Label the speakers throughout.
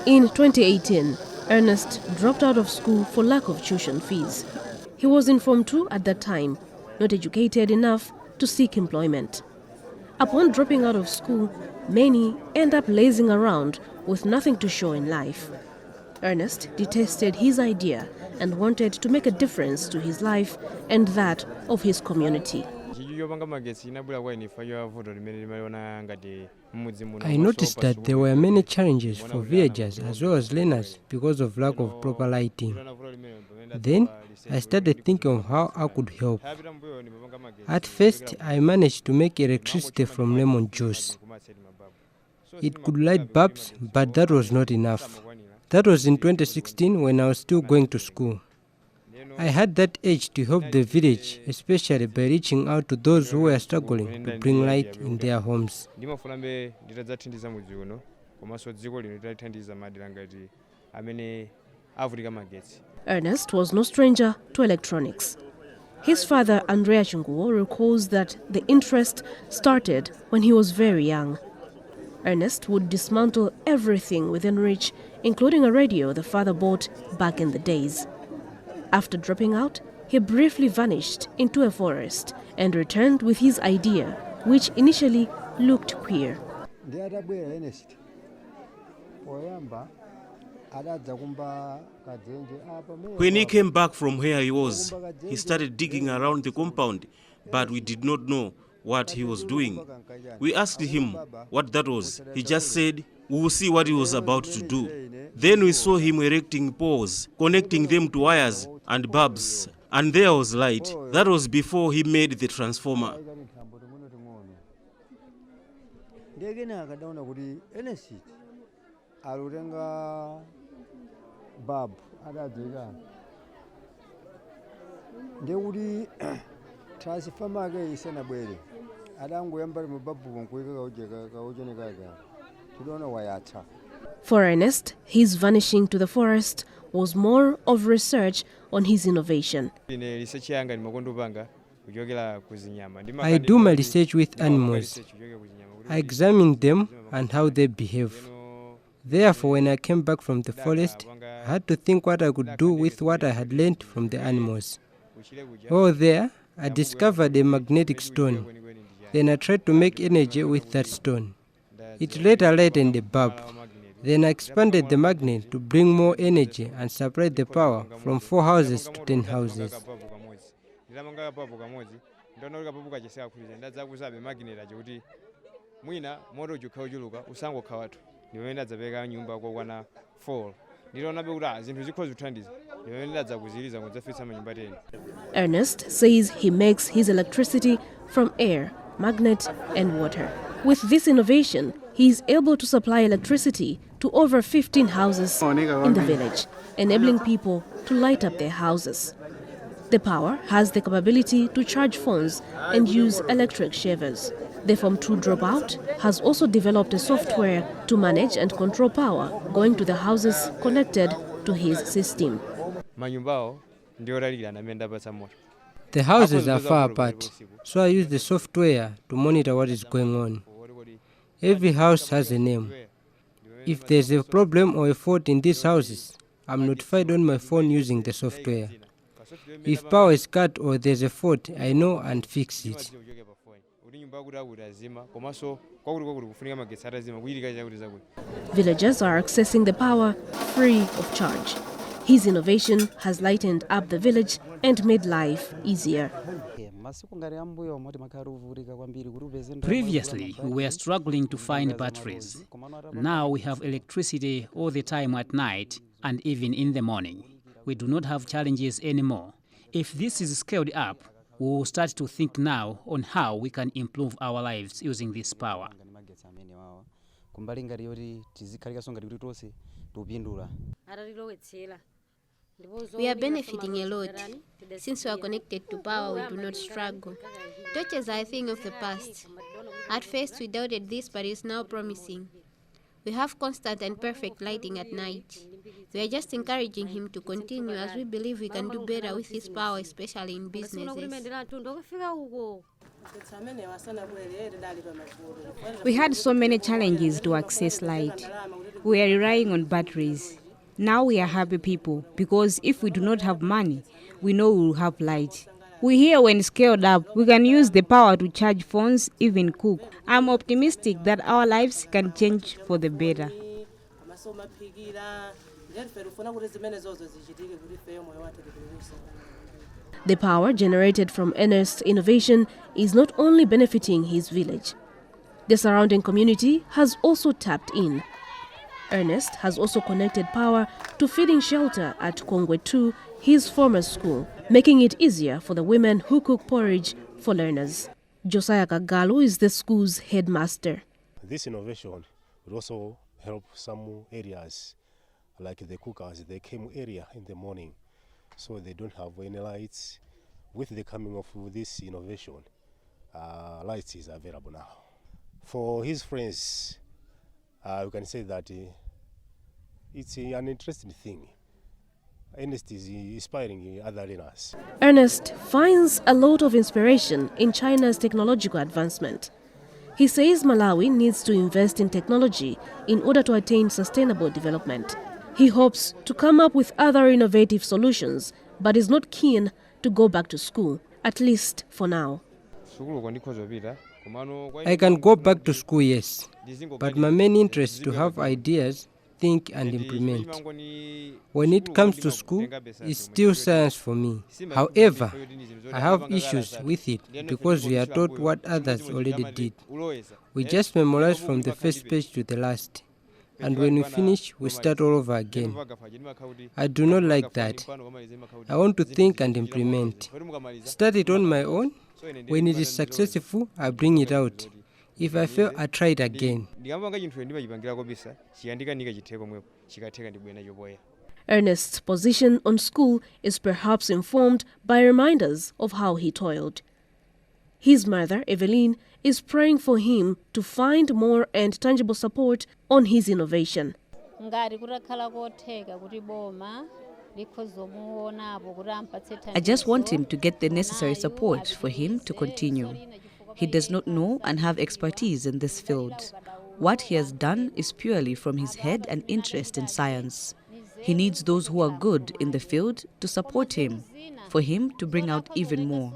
Speaker 1: In 2018, Ernest dropped out of school for lack of tuition fees. He was in Form 2 at that time, not educated enough to seek employment. Upon dropping out of school, many end up lazing around with nothing to show in life. Ernest detested his idea and wanted to make a difference to his life and that of his community.
Speaker 2: I noticed that there were many challenges for villagers as well as learners because of lack of proper lighting. Then I started thinking of how I could help. At first, I managed to make electricity from lemon juice. It could light bulbs, but that was not enough. That was in 2016 when I was still going to school. I had that urge to help the village, especially by reaching out to those who were struggling to bring light in their homes.
Speaker 1: Ernest was no stranger to electronics. His father, Andrea Chunguo, recalls that the interest started when he was very young. Ernest would dismantle everything within reach, including a radio the father bought back in the days. After dropping out, he briefly vanished into a forest and returned with his idea, which initially looked queer.
Speaker 3: When he came back from where he was, he started digging around the compound, but we did not know what he was doing. We asked him what that was. He just said, "We will see what he was about to do." Then we saw him erecting poles, connecting them to wires and bulbs, and there was light. That was before he made the transformer.
Speaker 1: For Ernest, his vanishing to the forest was more of research on his innovation.
Speaker 2: I do my research with animals. I examine them and how they behave. Therefore, when I came back from the forest, I had to think what I could do with what I had learned from the animals. While there, I discovered a magnetic stone. Then I tried to make energy with that stone. It later lightened the bulb. Then I expanded the magnet to bring more energy and supply the power from 4 houses to 10 houses.
Speaker 1: Ernest says he makes his electricity from air, magnet and water. With this innovation, he is able to supply electricity to over 15 houses in the village, enabling people to light up their houses. The power has the capability to charge phones and use electric shavers. The Form 2 dropout has also developed a software to manage and control power going to the houses connected to his system.
Speaker 2: The houses are far apart, so I use the software to monitor what is going on. Every house has a name. If there's a problem or a fault in these houses, I'm notified on my phone using the software. If power is cut or there's a fault, I know and fix it.
Speaker 1: Villagers are accessing the power free of charge. His innovation has lightened up the village and made life easier.
Speaker 4: Previously, we were struggling to find batteries. Now we have electricity all the time at night and even in the morning. We do not have challenges anymore. If this is scaled up, we will start to think now on how we can improve our lives using this power.
Speaker 5: We are benefiting a lot. Since we are connected to power, we do not struggle. Torches are a thing of the past. At first, we doubted this, but it's now promising. We have constant and perfect lighting at night. We are just encouraging him to continue as we believe we can do better with his power, especially in businesses.
Speaker 6: We had so many challenges to access light. We are relying on batteries. Now we are happy people because if we do not have money, we know we will have light. We hear when scaled up, we can use the power to charge phones, even cook. I'm optimistic that our lives can change for the better.
Speaker 1: The power generated from Ernest's innovation is not only benefiting his village. The surrounding community has also tapped in. Ernest has also connected power to feeding shelter at Kongwe 2, his former school, making it easier for the women who cook porridge for learners. Josiah Kagalu is the school's headmaster.
Speaker 7: This innovation will also help some areas, like the cookers, they came area in the morning, so they don't have any lights. With the coming of this innovation, lights is available now. For his friends, we can say that it's an interesting thing. Ernest is inspiring other learners.
Speaker 1: Ernest finds a lot of inspiration in China's technological advancement. He says Malawi needs to invest in technology in order to attain sustainable development. He hopes to come up with other innovative solutions, but is not keen to go back to school, at least for now.
Speaker 2: I can go back to school, yes, but my main interest is to have ideas, think and implement. When it comes to school, it's still science for me. However, I have issues with it because we are taught what others already did. We just memorize from the first page to the last, and when we finish, we start all over again. I do not like that. I want to think and implement. Start it on my own. When it is successful, I bring it out. If I fail, I try it again.
Speaker 1: Ernest's position on school is perhaps informed by reminders of how he toiled. His mother, Evelyn, is praying for him to find more and tangible support on his innovation.
Speaker 8: I just want him to get the necessary support for him to continue. He does not know and have expertise in this field. What he has done is purely from his head and interest in science. He needs those who are good in the field to support him, for him to bring out even more.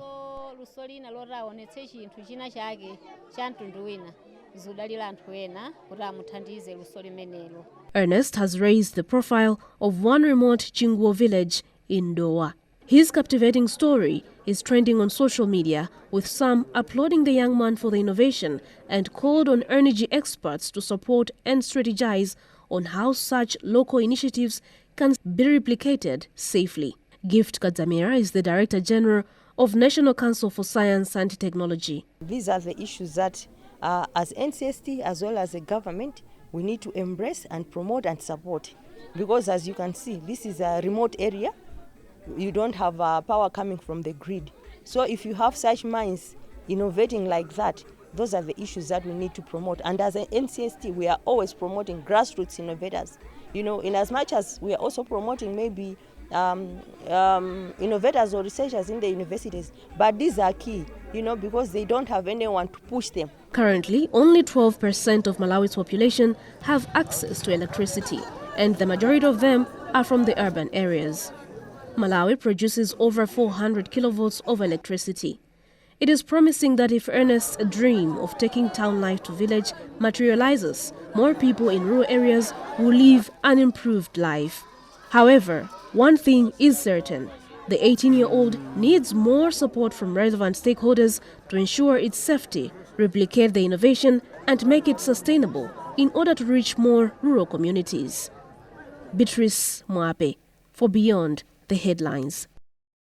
Speaker 1: Ernest has raised the profile of one remote Chingwo village in Dowa. His captivating story is trending on social media, with some applauding the young man for the innovation and called on energy experts to support and strategize on how such local initiatives can be replicated safely. Gift Kadzamira is the Director General of National Council for Science and Technology.
Speaker 9: These are the issues that as NCST as well as the government we need to embrace and promote and support, because as you can see, this is a remote area. You don't have power coming from the grid. So if you have such minds innovating like that, those are the issues that we need to promote. And as an NCST, we are always promoting grassroots innovators. You know, in as much as we are also promoting maybe innovators or researchers in the universities, but these are key, you know, because they don't have anyone to push them.
Speaker 1: Currently, only 12% of Malawi's population have access to electricity, and the majority of them are from the urban areas. Malawi produces over 400 kilovolts of electricity. It is promising that if Ernest's dream of taking town life to village materializes, more people in rural areas will live an improved life. However, one thing is certain: the 18-year-old needs more support from relevant stakeholders to ensure its safety, replicate the innovation, and make it sustainable in order to reach more rural communities. Beatrice Mwape for Beyond the Headlines.